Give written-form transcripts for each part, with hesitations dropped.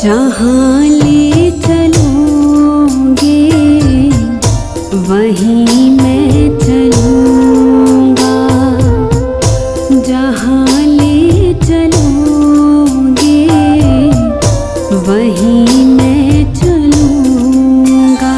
जहाँ ले चलोगे वहीं मैं चलूँगा, जहाँ ले चलोगे वहीं मैं चलूँगा।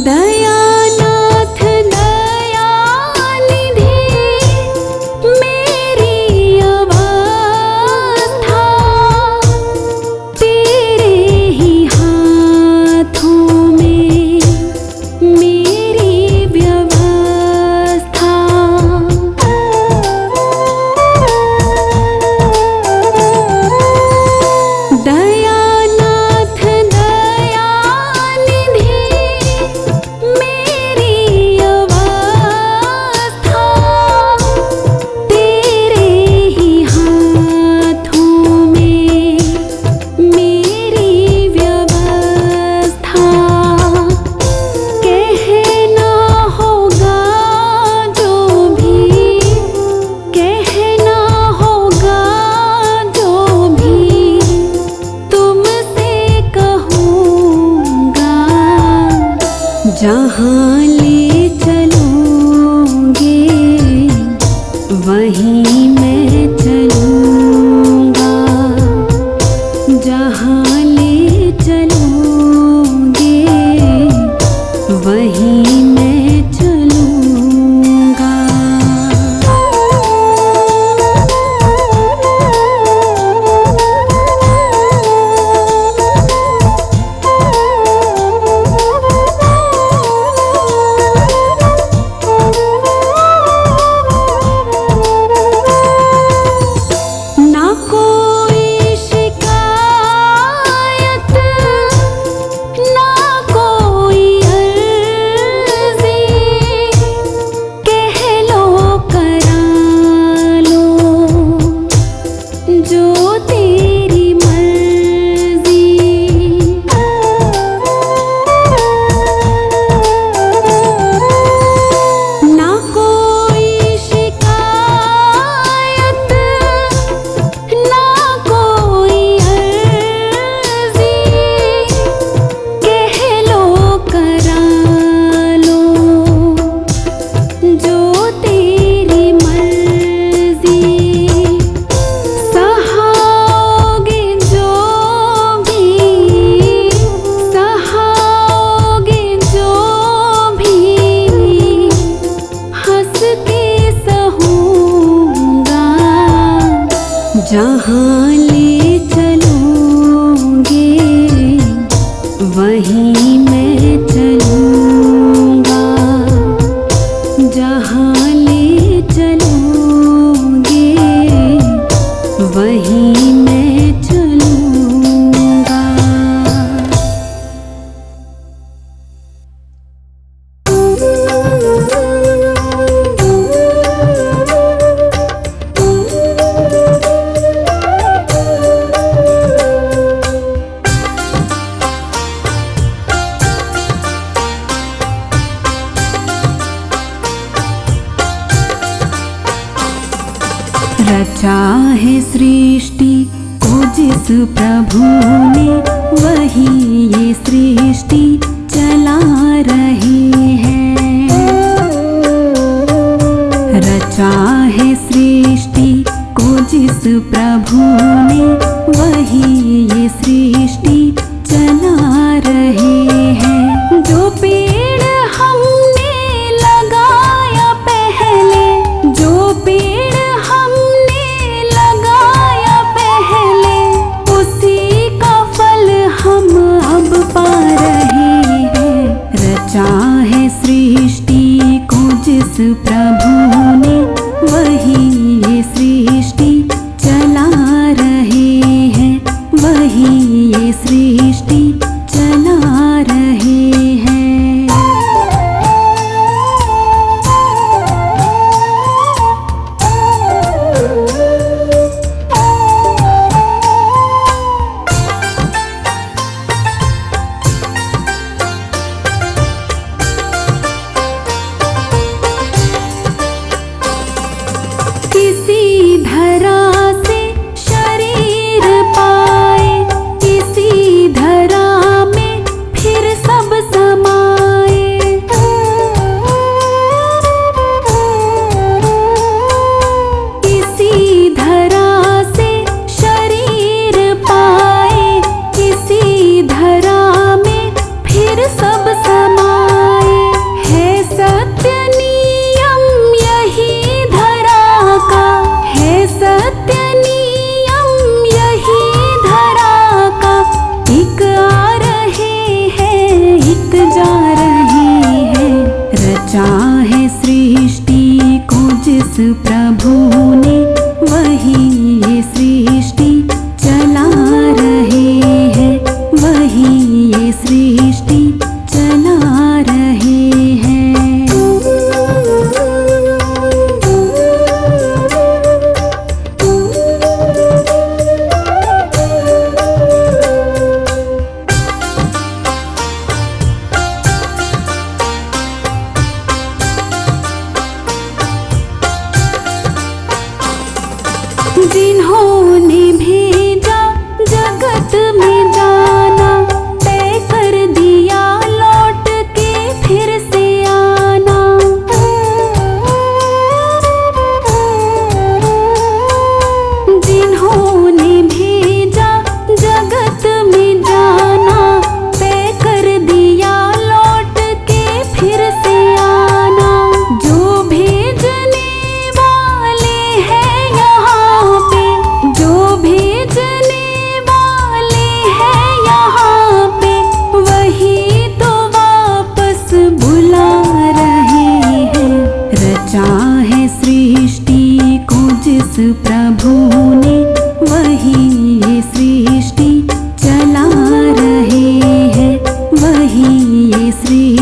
दयानाथ दयानिधि मेरी अवस्था तेरे ही हाथों में मेरी व्यवस्था। दयानाथ दयानिधि मेरी अवस्था तेरे ही हाथों में मेरी व्यवस्था। कहना होगा जो भी, कहना होगा जो भी तुमसे कहूँगा। जहाँ ले चलोगे वहीं मैं चलूँगा, जहाँ ले चलोगे वहीं मैं चलूँगा। ना कोई शिकायत, ना कोई अर्ज़ी, कह लो करा लो जो तेरी मर्ज़ी। ना कोई शिकायत, ना कोई अर्ज़ी, कह लो करा लो जो तेरी मर्ज़ी। सहाओगे जो भी, सहाओगे जो भी हंस के सहूँगा। जहाँ ले चलोगे वहीं मैं चलूँगा, जहाँ ले चलोगे वहीं मैं चलूँगा। रचा है सृष्टि को जिस प्रभु ने वही ये सृष्टि चला रहे हैं। रचा है सृष्टि को जिस प्रभु ने वही ये सृष्टि चला रहे हैं। जो पेड़ हमने लगाया पहले, जो पेड़ हमने लगाया पहले, उसी का फल हम अब पा रहे हैं। रचा है सृष्टि को जिस प्रभु ने वही ये सृष्टि चला रहे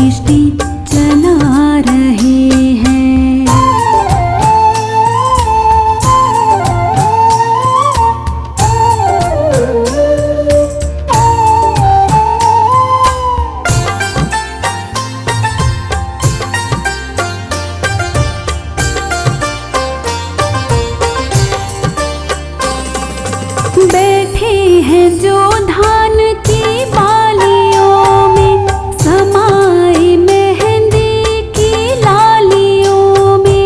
सृष्टि चला रहे हैं। बैठे हैं जो धान की बालियों में, समाए मेहंदी की लालियों में।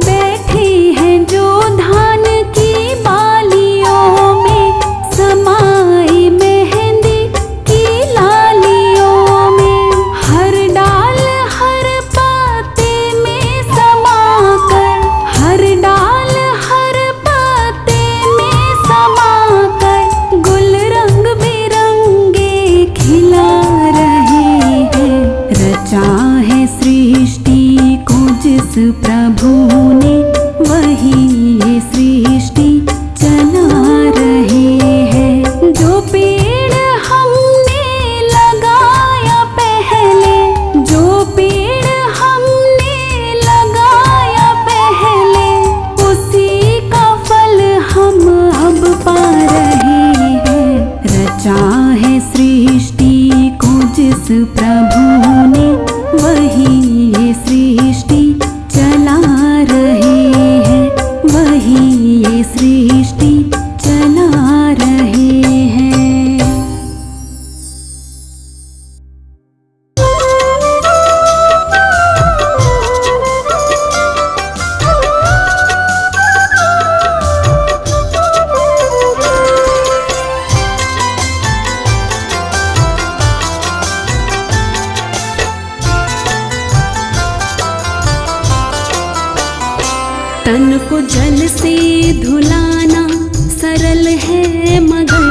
बैठे हैं जो धान की बालियों में, समाए मेहंदी की लालियों में। हर डाल हर पाते में समाकर, हर डाल हर पाते में समाकर, गुल रंग बिरंगे खिला रहे हैं। रचा है सृष्टि को जिस प्रभु ने, वही ये सृष्टि चला रहे हैं। जो पेड़ हमने लगाया पहले, जो पेड़ हमने लगाया पहले, उसी का फल हम अब पा रहे हैं। रचा है सृष्टि को जिस प्रभु ने, वही ये सृष्टि चला रहे हैं, वही ये सृष्टि चला रहे हैं। तन को जल से धुलाना सरल है मगर,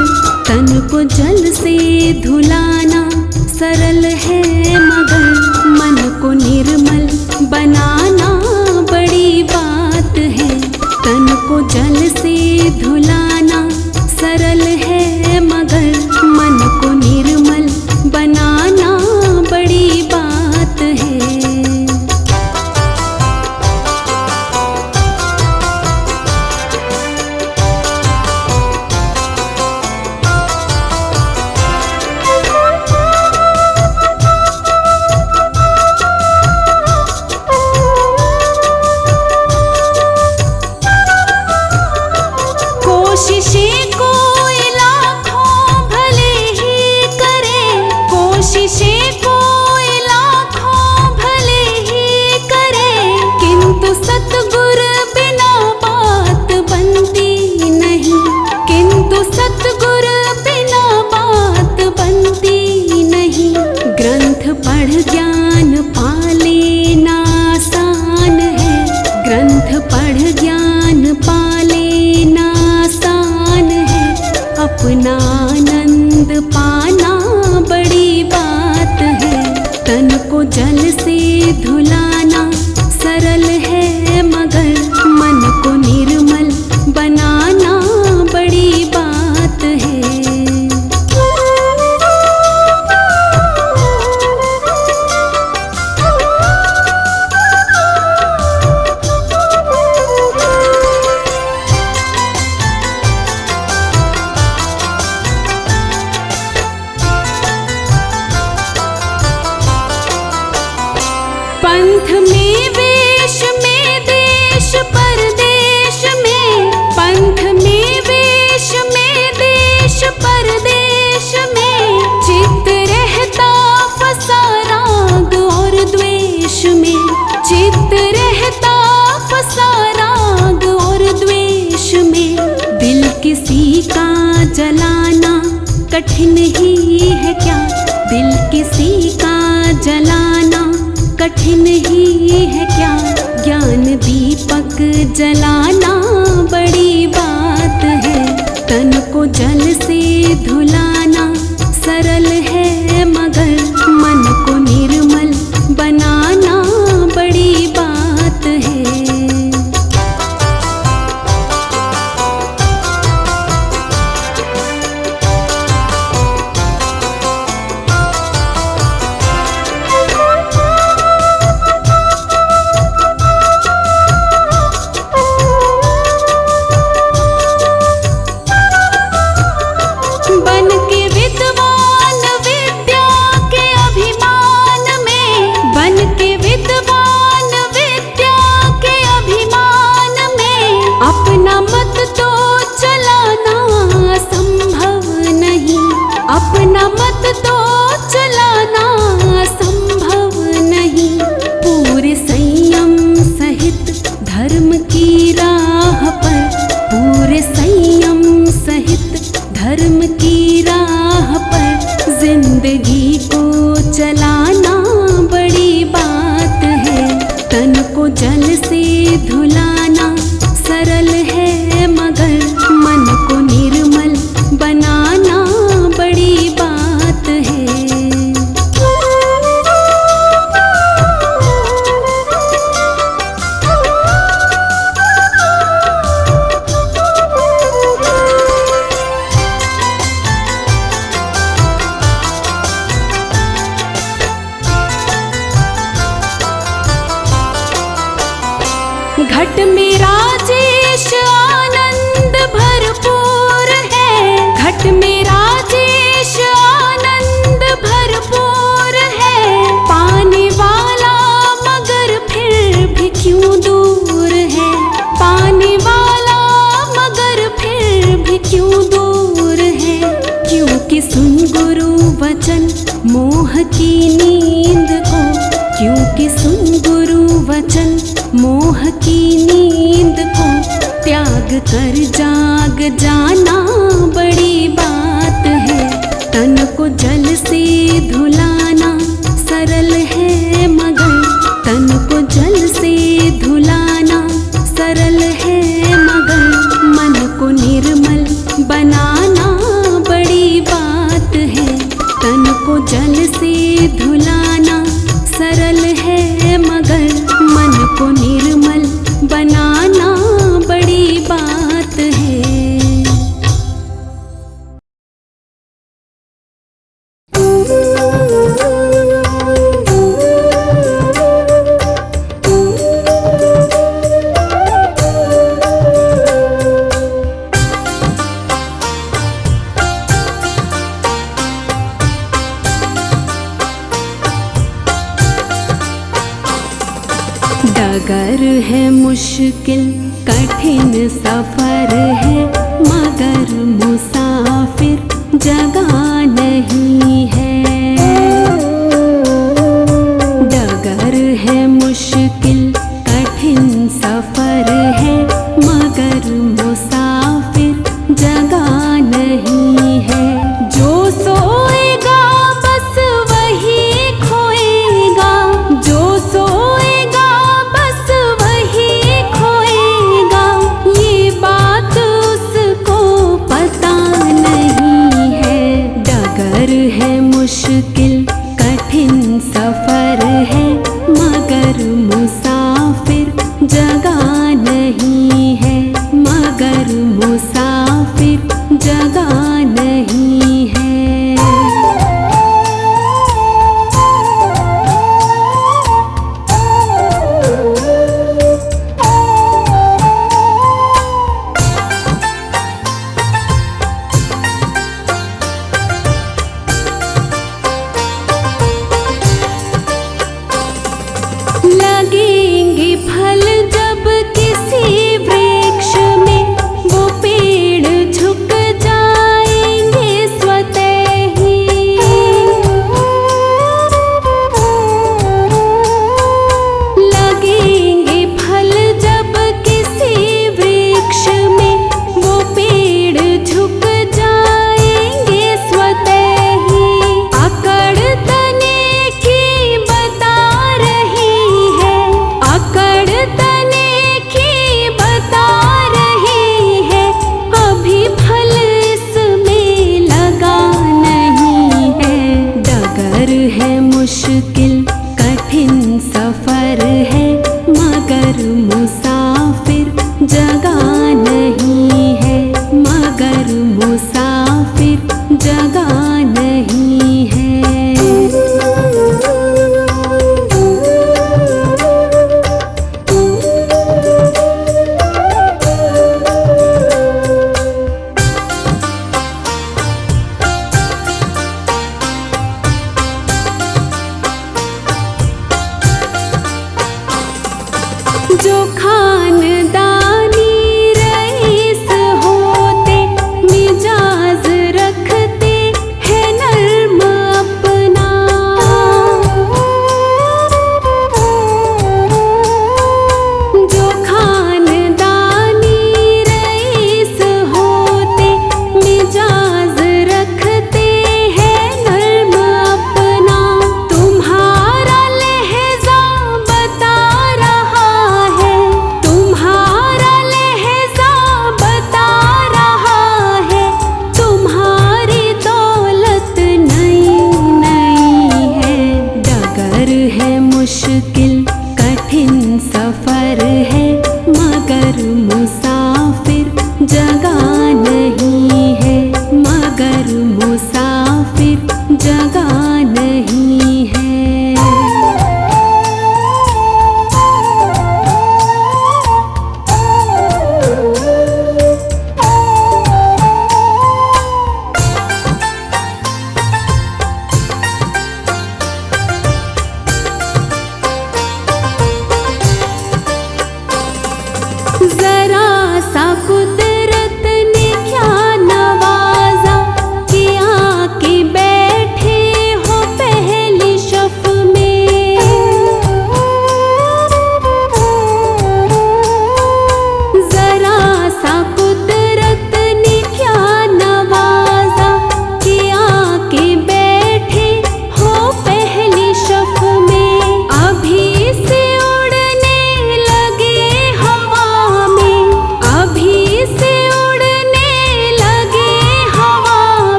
तन को जल से धुलाना सरल है मगर, मन को निर्मल बनाना बड़ी बात है। तन को जल से धुलाना सरल है मगर, मन को निर्मल बनाना बड़ी बात है। कोशिशें कोई लाखों भले ही करे, कोशिशें कोई लाखों भले ही करे, किंतु सतगुर बिना बात बनती नहीं, किंतु सतगुर बिना बात बनती नहीं। ग्रंथ पढ़ ज्ञान पा लेना आसान है, ग्रंथ पढ़ ज्ञान पा लेना आसान है, अपना आनंद पाना बड़ी बात है। तन को जल से धुलाना सरल है मगर, मन को निर्मल बनाना बड़ी बात है। पंथ में वेश में देश परदेश में, पंथ में वेश में देश परदेश में, चित्त रहता फंसा राग और द्वेष में, चित्त रहता फंसा राग और द्वेष में। दिल किसी का जलाना कठिन ही है क्या, दिल किसी का जलाना कठिन ही है क्या, ज्ञान दीपक जलाना बड़ी बात है। तन को जल से धुलाना सरल है मगर, मन को निर्मल बनाना बड़ी बात है। राह पर जिंदगी को चलाना बड़ी बात है। तन को जल से धुलाना सरल है, मगर मन को निर्मल बनाना बड़ी बात है। घट में राजेश आनंद भरपूर है, घट में राजेश आनंद भरपूर है। पाने वाला मगर फिर भी क्यों दूर है, पाने वाला मगर फिर भी क्यों दूर है। क्योंकि सुन गुरु वचन मोह की नींद को, क्योंकि सुन गुरु वचन मोह की नींद को त्याग कर जाग जाना बड़ी बात है। तन को जल से धुलाना सरल है, मगर तन को जल से धुलाना सरल है, मगर मन को निर्मल बनाना बड़ी बात है। तन को जल से धुलाना सरल है, मगर मन को निर्मल बनाना बड़ी बात है। डगर है मुश्किल कठिन सफर है, मगर मुसाफिर जगह नहीं है। डगर है मुश्किल कठिन सफर है, मगर मुसाफिर जगह नहीं है। जो सोएगा बस वही खोएगा, जो सोएगा बस वही खोएगा। ये बात उसको पता नहीं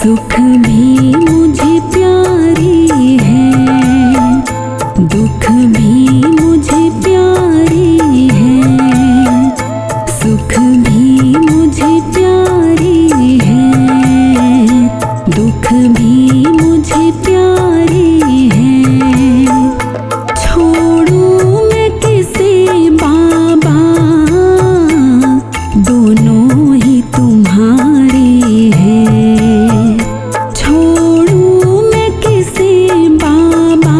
सुख भी मुझे प्यारी है, दुख भी मुझे प्यारी है। सुख भी मुझे प्यारी है, दुख भी मुझे प्यारी है। छोड़ूं मैं किसे बाबा, दोनों ही तुम्हारे हैं। छोड़ूं मैं किसे बाबा,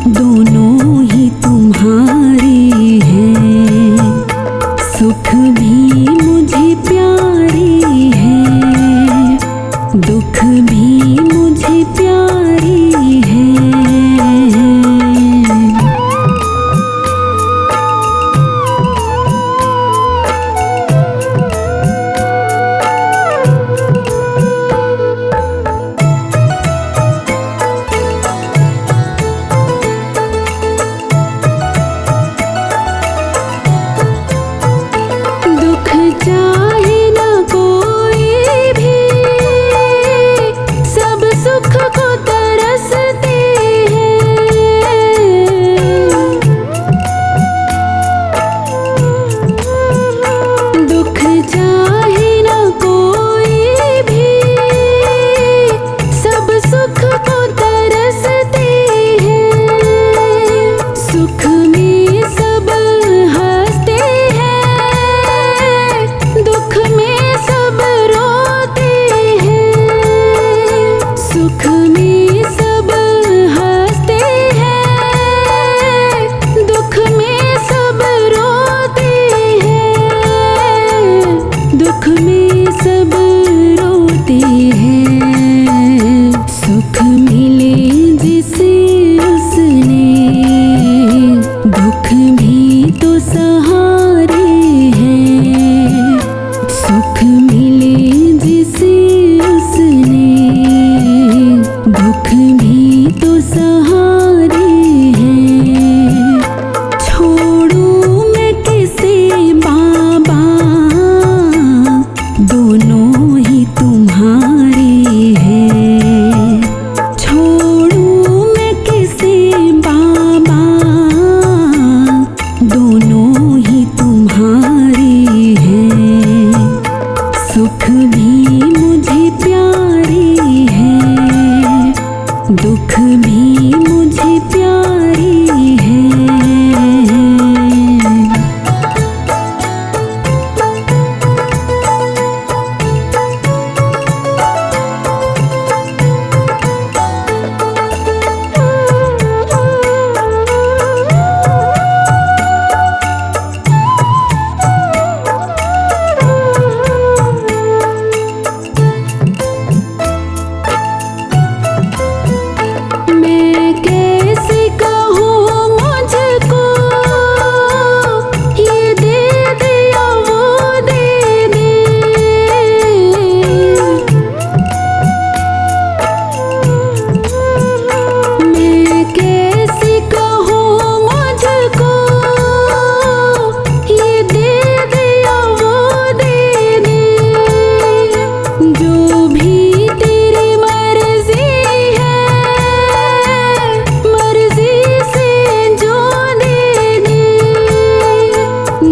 दोनों ही तुम्हारे हैं। सुख भी मुझे प्यारी है, दुख भी मुझे प्यारी है। दुख चाहे न कोई भी, सब सुख को तरसते हैं। दुख चाहे न कोई भी, सब सुख को तरसते हैं। सुख में सब हंसते हैं, दुख में सब रोते हैं। सुख में सब हंसते हैं, दुख में सब रोते हैं। दुख में सब रोते हैं। सुख मिले जिसे उसने, दुख भी तो सहारे हैं। सुख मिले जिसे उसने, दुख भी तो सहारे हैं। छोड़ूं मैं किसे बाबा, दोनों ही तुम्हारे हैं। छोड़ूं मैं किसे बाबा, दोनों ही तुम्हारे हैं। सुख भी मुझे प्यारी है, दुख भी मुझे प्यारी है। मैं कैसे कहूँ मुझको, ये दे दिया वो दे दे। मैं कैसे कहूँ मुझको, ये दे दिया वो दे दे। जो भी तेरी मर्जी है, मर्जी से जो दे दे।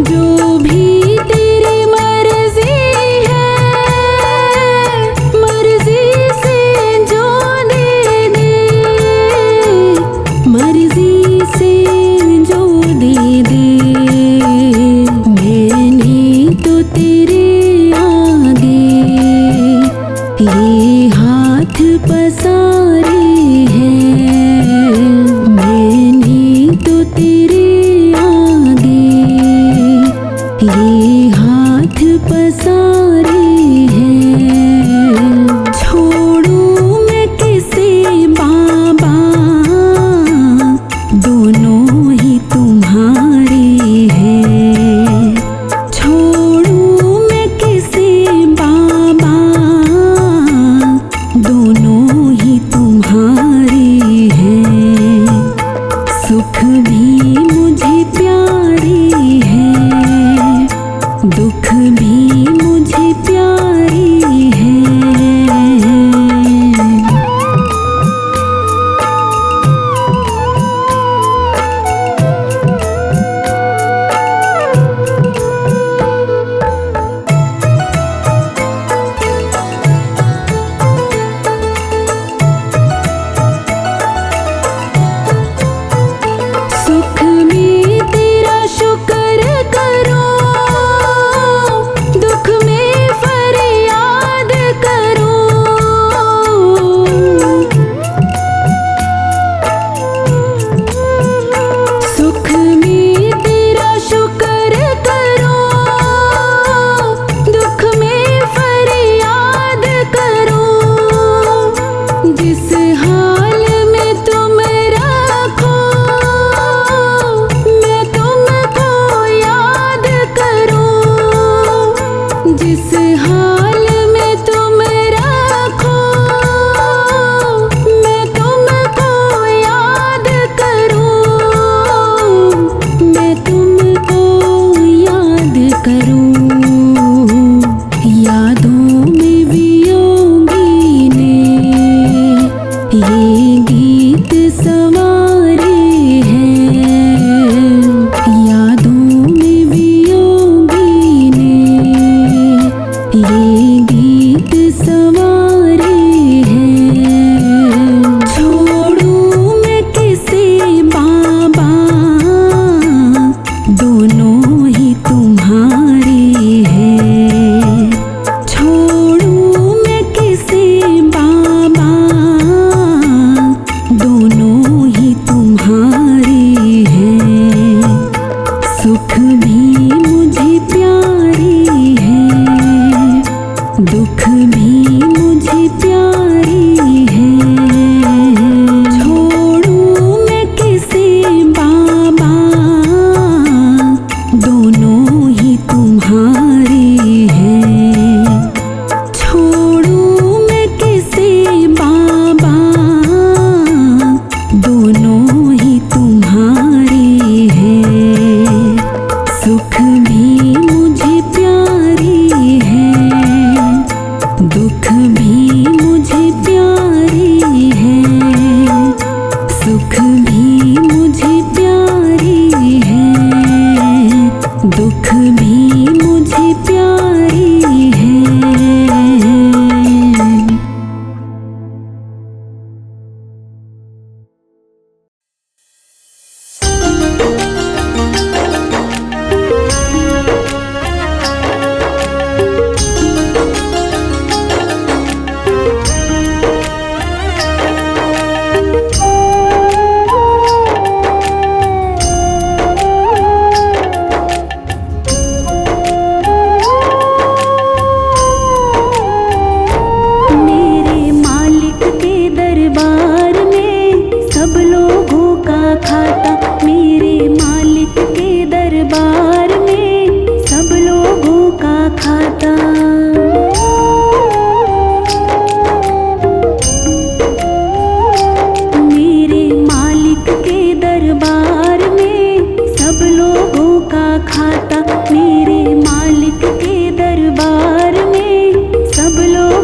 जो भी तेरी मर्जी है, मर्जी से जो दे दे। मर्जी से जो दे दे। मैंने तो तेरे आगे ये हाथ पसारे हैं। मैंने तो तेरे आगे ये हाथ पसारे हैं। छोड़ूं मैं किसे बाबा, दोनों ही तुम्हारे हैं। छोड़ूं मैं किसे बाबा, दोनों ही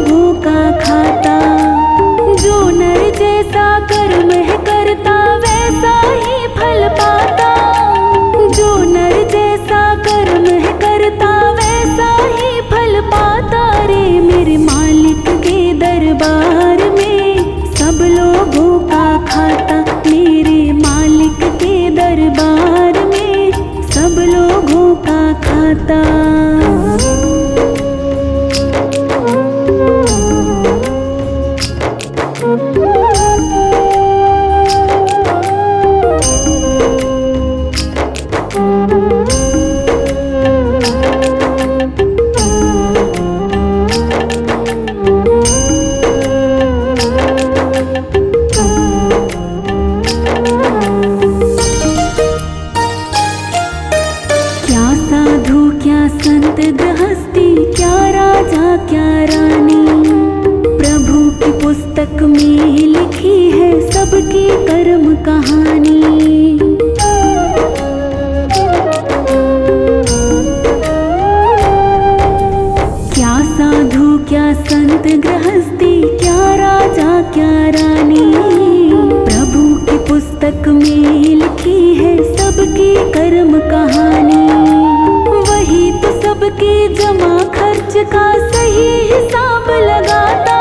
लोगों का खाता। जो नर जैसा कर्म है करता वैसा ही फल पाता। जो नर जैसा कर्म है करता वैसा ही फल पाता रे। मेरे मालिक के दरबार में सब लोगों का खाता। मेरे मालिक के दरबार में सब लोगों का खाता। क्या साधु क्या संत गृहस्थी, क्या राजा क्या रानी, प्रभु की पुस्तक में लिखी है सबकी कर्म कहानी। क्या साधु क्या संत गृहस्थी, क्या राजा क्या रानी, प्रभु की पुस्तक में लिखी है सबकी कर्म कहानी। वही तो सबके जमा खर्च का सही हिसाब लगाता।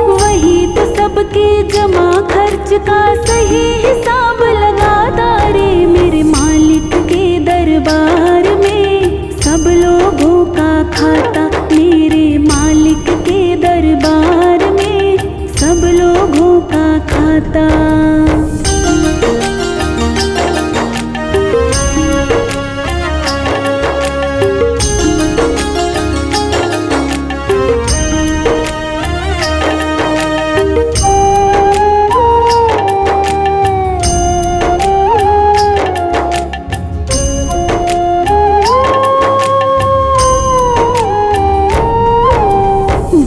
वही तो सबके जमा खर्च का सही हिसाब लगाता रे। मेरे मालिक के दरबार में सब लोगों का खाता। मेरे मालिक के दरबार में सब लोगों का खाता।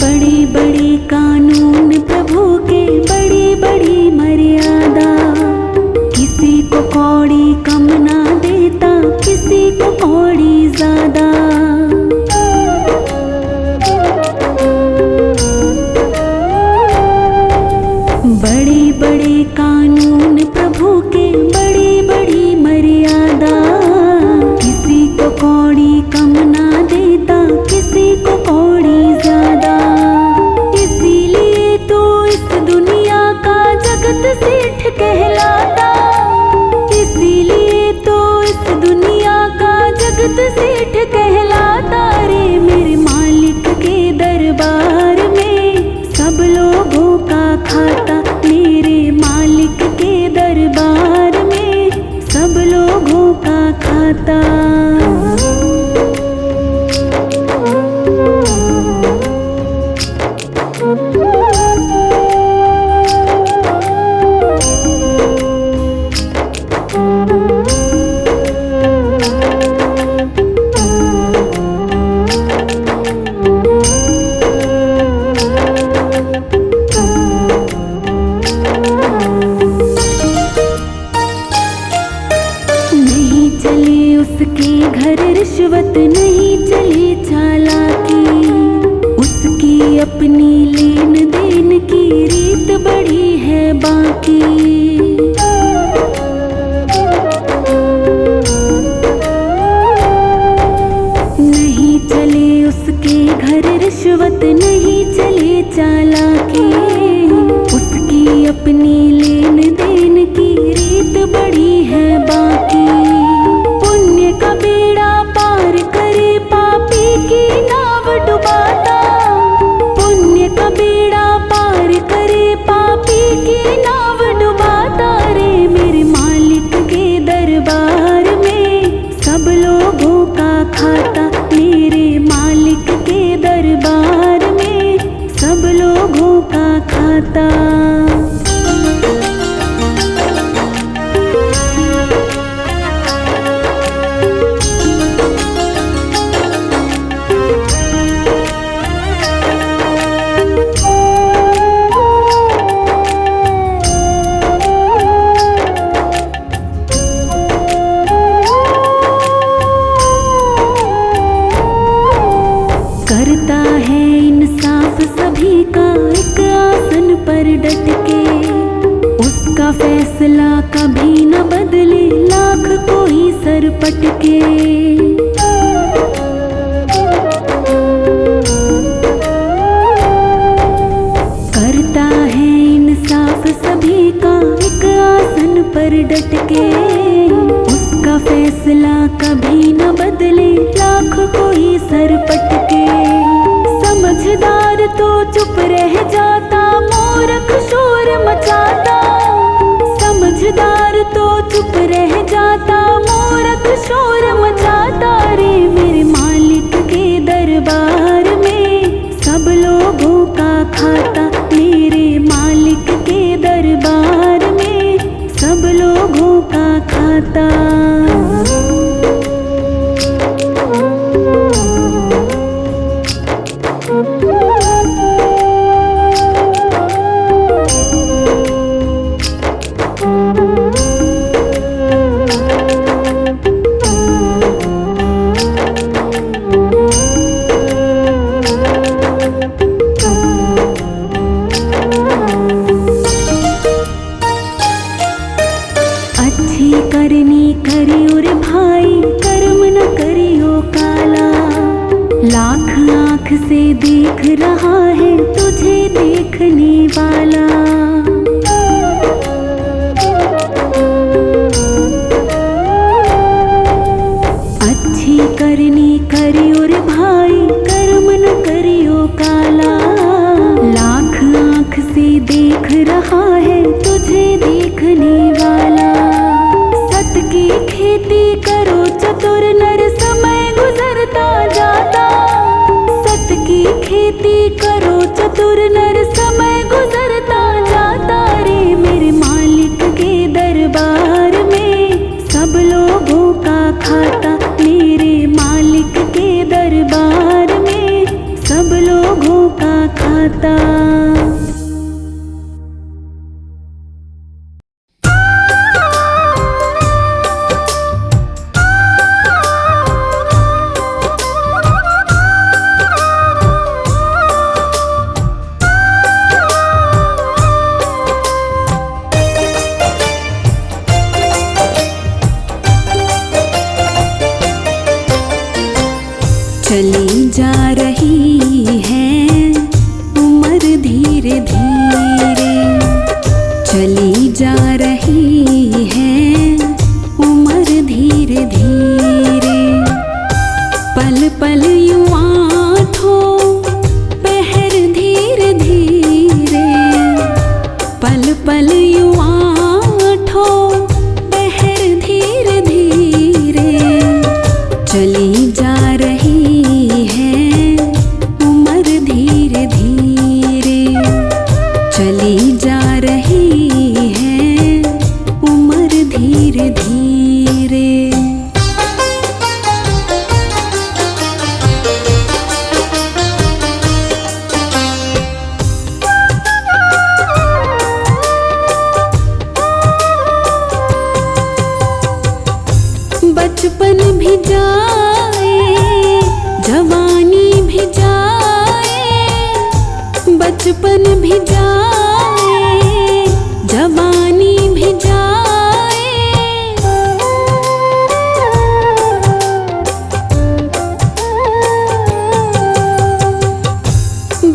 बड़ी बड़ी कानून प्रभु के, बड़ी बड़ी मर्यादा। किसी को कौड़ी कम ना देता, किसी को कौड़ी ज्यादा। बड़ी बड़ी कानून प्रभु के, बड़ी बड़ी मर्यादा। किसी को कौड़ी कम ना देता, किसी को कौड़ी ज्यादा। इसीलिए तो इस दुनिया का जगत सेठ कहलाता। इसीलिए तो इस दुनिया का जगत सेठ कहलाता रे। मेरे मालिक के दरबार में सब लोगों का खाता। मेरे मालिक के दरबार में सब लोगों का खाता। नहीं चले उसके घर रिश्वत, नहीं चले चालाकी। उसकी अपनी लेन देन की रीत बड़ी है बाकी। नहीं चले उसके घर रिश्वत, नहीं चले चालाकी। उसकी अपनी लेन देन की रीत बड़ी है बाकी। पुण्य का बेड़ा पार करे पापी की नाव डुबाता। पुण्य का बेड़ा पार करे पापी की नाव डुबाता रे। मेरे मालिक के दरबार में सब लोगों का खाता। मेरे मालिक के दरबार में सब लोगों का खाता। करता है इंसाफ सब सभी का एक आसन पर डट के। उसका फैसला कभी न बदले, लाख कोई सर पटके। करता है इंसाफ सभी का एक आसन पर डट के। उसका फैसला कभी न बदले, लाख कोई सर पटके। समझदार तो चुप रह जाता, मूर्ख शोर मचाता। समझदार तो चुप रह जाता, मूर्ख शोर मचाता। रे मेरे मालिक के दरबार में सब लोगों का खाता। मेरे मालिक के दरबार में सब लोगों का खाता। अच्छी करनी करियो रे भाई, कर्म न करियो काला। लाख आँख से देख रहा है तुझे देखने वाला। अच्छी करनी करियो रे भाई, कर्म न करियो काला। लाख आँख से देख रहा है तुझे देखने वाला। सत की खेती करो चतुर नर, समय गुजरता जाता। सत की खेती करो चतुर नर, समय गुजरता जाता। रे मेरे मालिक के दरबार में सब लोगों का खाता। मेरे मालिक के दरबार में सब लोगों का खाता। चली जा रही है उम्र धीरे धीरे। चली जा रही है उम्र धीरे धीरे। पल पल यूं आँखों पहर धीरे धीरे। पल पल यूं आँखों पहर धीरे धीरे। चली जा रही धीरे धीरे। चली जा रही है उम्र धीरे धीरे। बचपन भी जाए, जवानी भी जाए। बचपन भी जाए, जवानी भी जाए।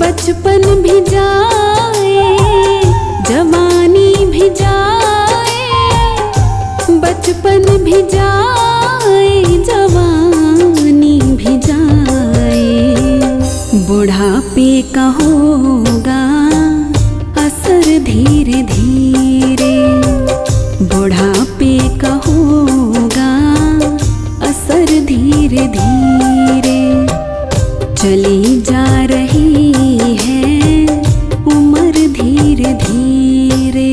बचपन भी जाए, जवानी भी जाए। बचपन भी जाए, जवानी भी जाए। बुढ़ापे का होगा असर धीरे धीरे। बुढ़ापे का होगा असर धीरे धीरे। चली जा रही है उम्र धीरे धीरे।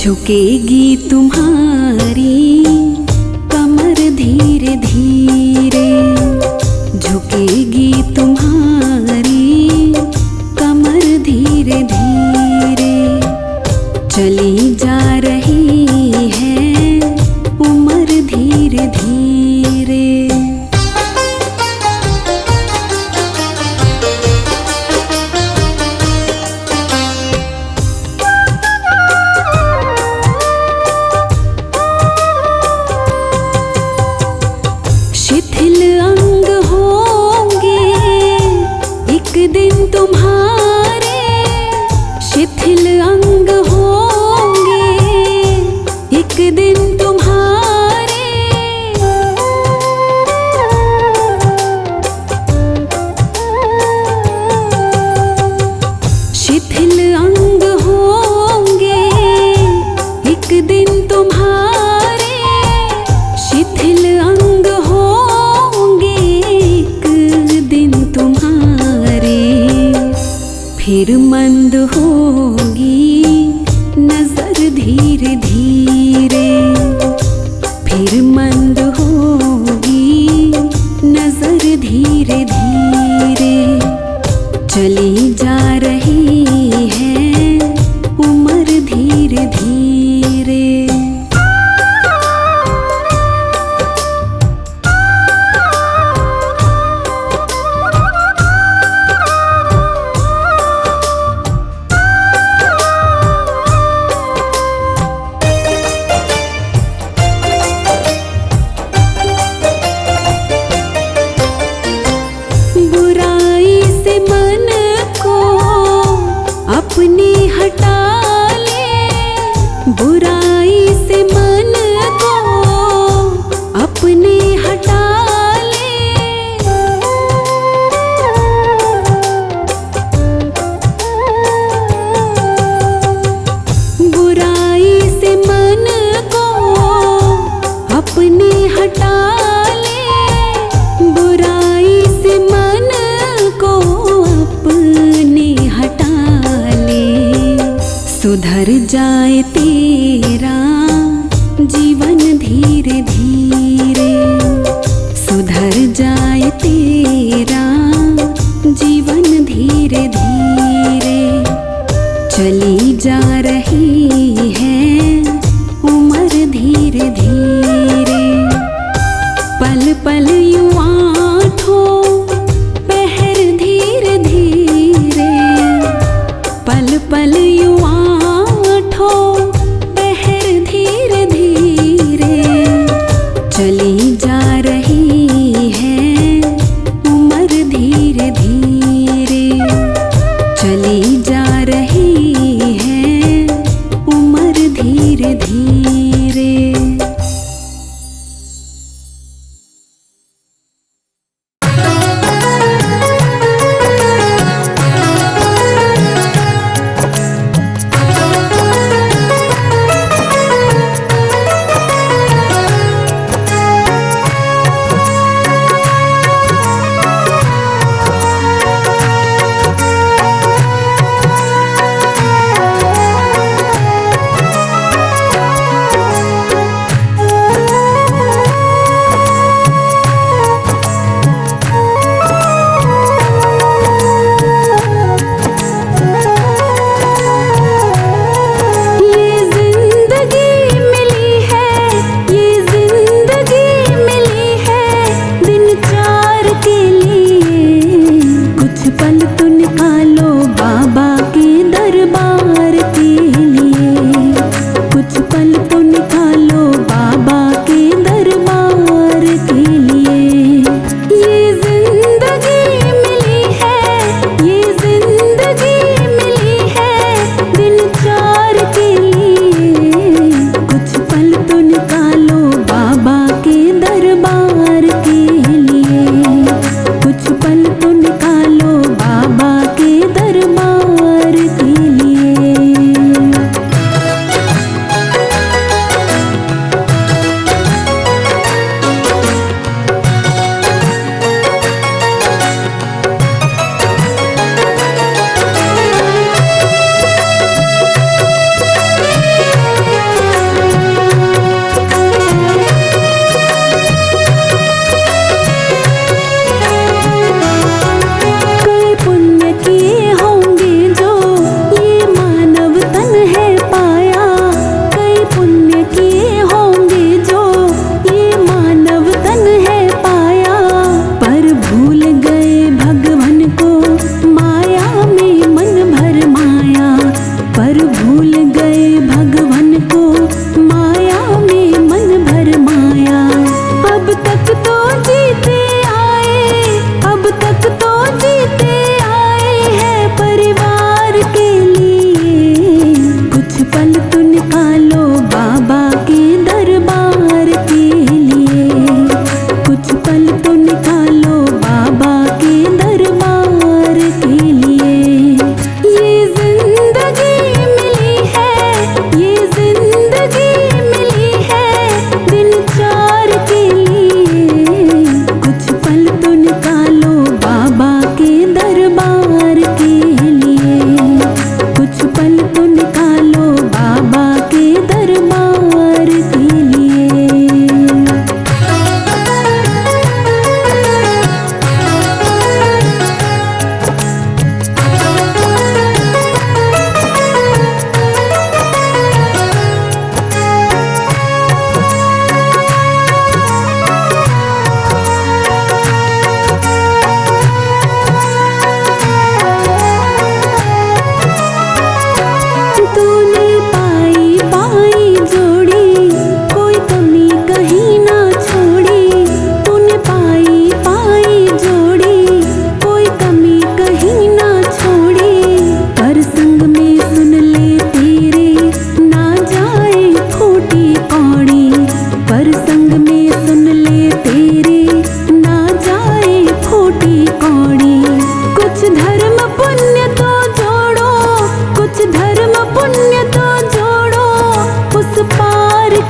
झुकेगी तुम्हारी कमर धीरे धीरे, झुकेगी तुम्हारी कमर धीरे धीरे। चली जा रही है उम्र धीरे धीरे। शिथिल अंग होंगे एक दिन तुम्हारे, शिथिल अंग होंगे एक दिन तुम्हारे। शिथिल अंग होंगे एक दिन तुम्हारे, शिथिल अंग होंगे एक दिन तुम्हारे। फिर मंद होगी नजर धीरे धीरे, फिर मंद होगी नजर धीरे धीरे। चली जा रही है उम्र धीरे धीरे। बुराई से मन को अपने हटा ले, बुराई से मन को अपने हटा ले। बुराई से मन को अपने हटा ले, बुराई से मन को अपने हटा ले। सुधर जाए तेरा जीवन धीरे धीरे, सुधर जाए तेरा जीवन धीरे धीरे। चली जा रही है उम्र धीरे धीरे। पल पल यूं आँखों पहर धीरे धीरे, पल पल यूं आँखों पहर धीरे धीरे। चली जा रही है उम्र धीरे धीरे, चली जा रही है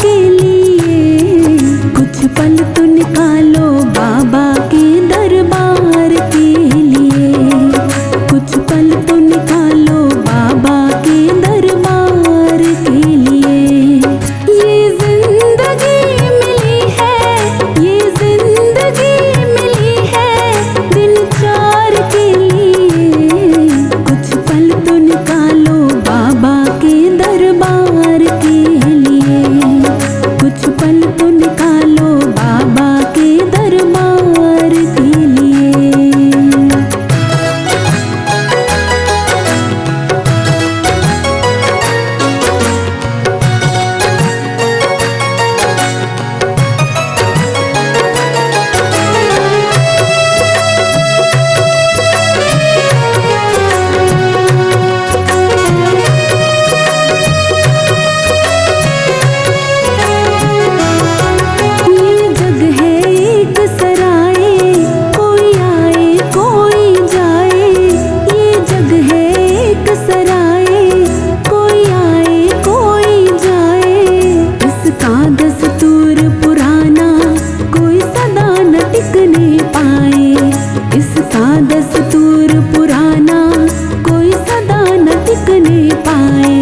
के लिए। कुछ पल तो निकालो बाबा के दरबार के लिए। कुछ पल तो निकालो बाबा के दरबार के लिए। ये जिंदगी मिली है, ये जिंदगी मिली है दिन चार के लिए। कुछ पल तो निकालो बाबा के दरबार के लिए। कुछ पल तो निकालो बाबा के दरबार के लिए। ये जग है एक सराय, कोई आए कोई जाए। ये जग है एक सराय, कोई आए कोई जाए। इसका दस्तूर पुराना कोई सदा न टिकने पाए। इसका दस्तूर पुराना कोई सदा न टिकने पाए।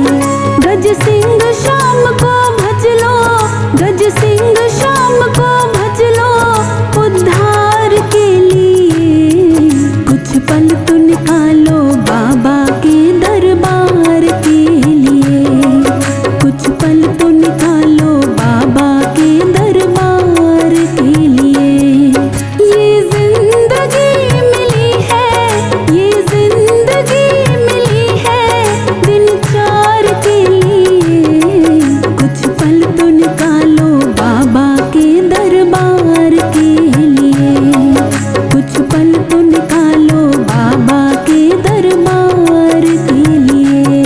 गज सिंह शाम को भज लो, गज सिंह शाम को भज लो उद्धार के लिए। कुछ पल तो निकालो बाबा के दरबार के लिए। कुछ पल तो निकालो बाबा के दरबार के लिए। ये जिंदगी मिली है, ये जिंदगी मिली है दिन चार के लिए। कुछ पल तो निकालो बाबा के दरबार के लिए। कुछ पल तो निकालो बाबा के दरबार के लिए।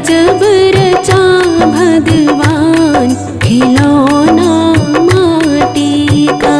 गजब रचा भगवान खिलौना माटी का।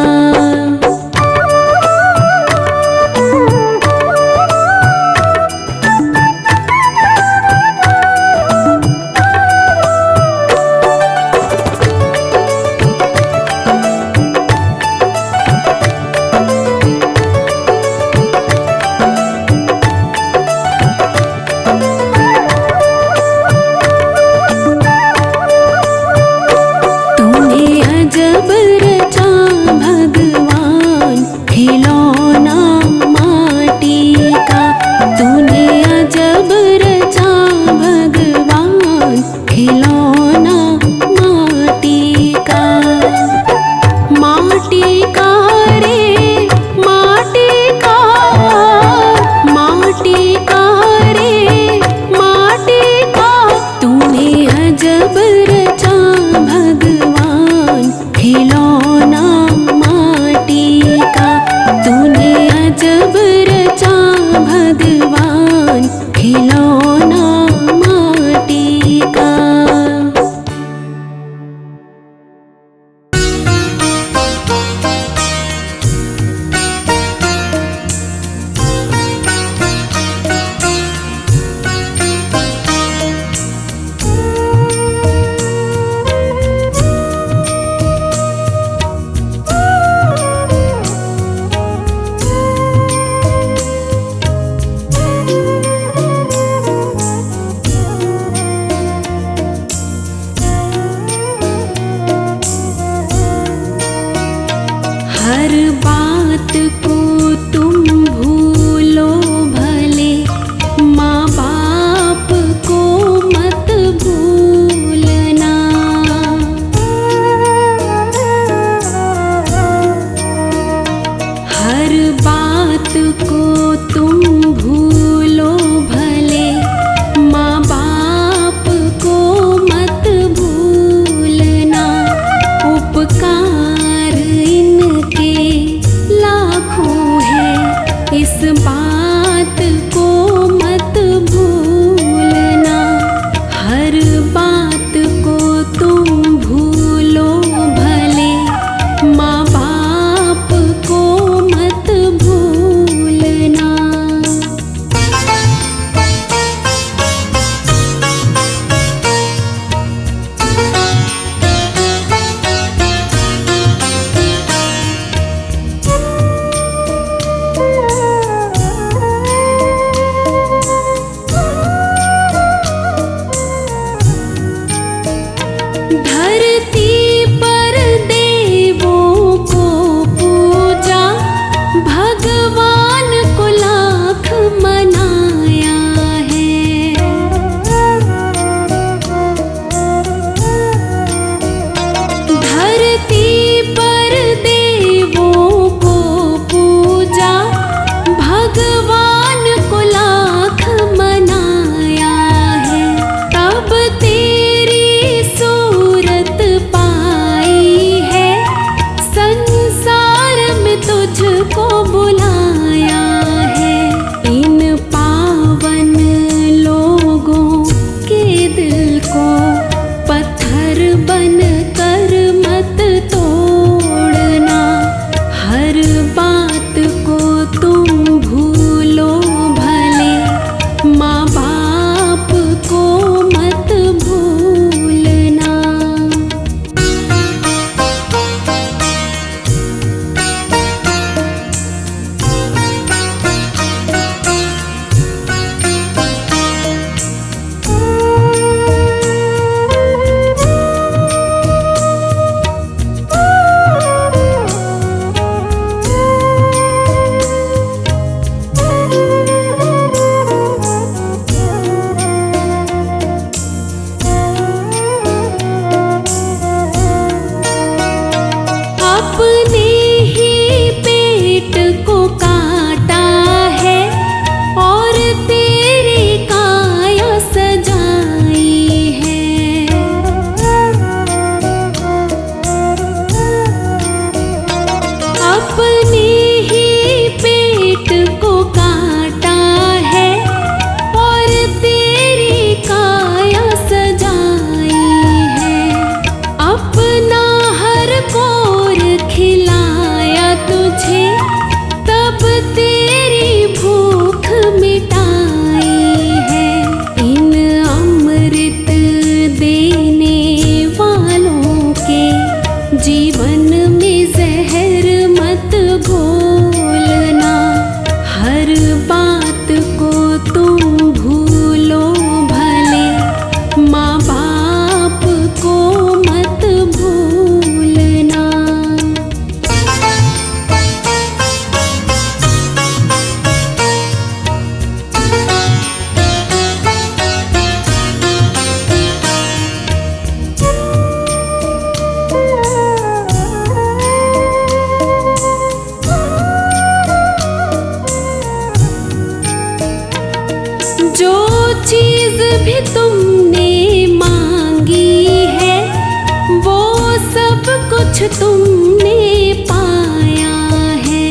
तुमने पाया है।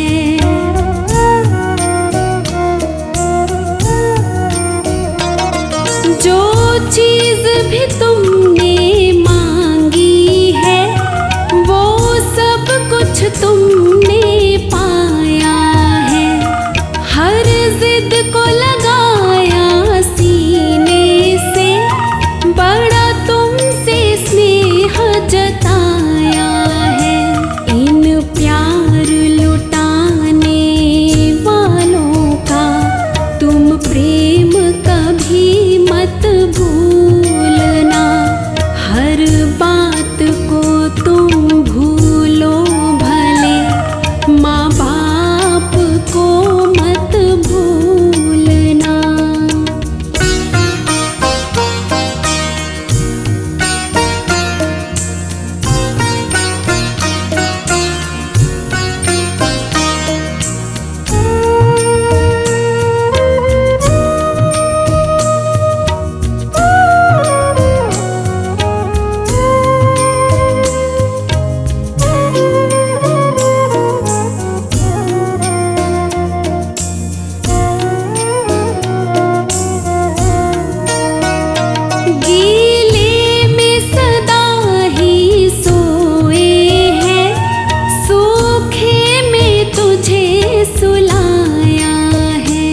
जो चीज भी तुमने मांगी है वो सब कुछ तुमने पाया है। हर जिद को लगाया सीने से, बड़ा तुमसे स्नेह जताया है। इन प्यार लुटाने वालों का तुम प्रेम कभी मत भूलना। हर बात को तुम भूलो भले, माँ बाप को मत भूलना। गीले में सदा ही सोए हैं, सूखे में तुझे सुलाया है।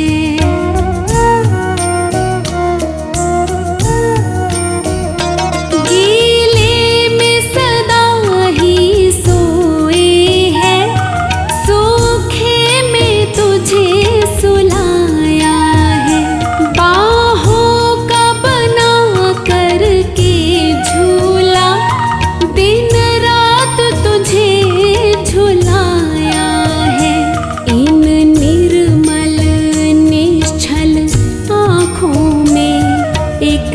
गीले में सदा ही सोए हैं, सूखे में तुझे सुलाया है। बाहों का बना करके झूला, दिन रात तुझे झुलाया है। इन निर्मल निश्चल आँखों में एक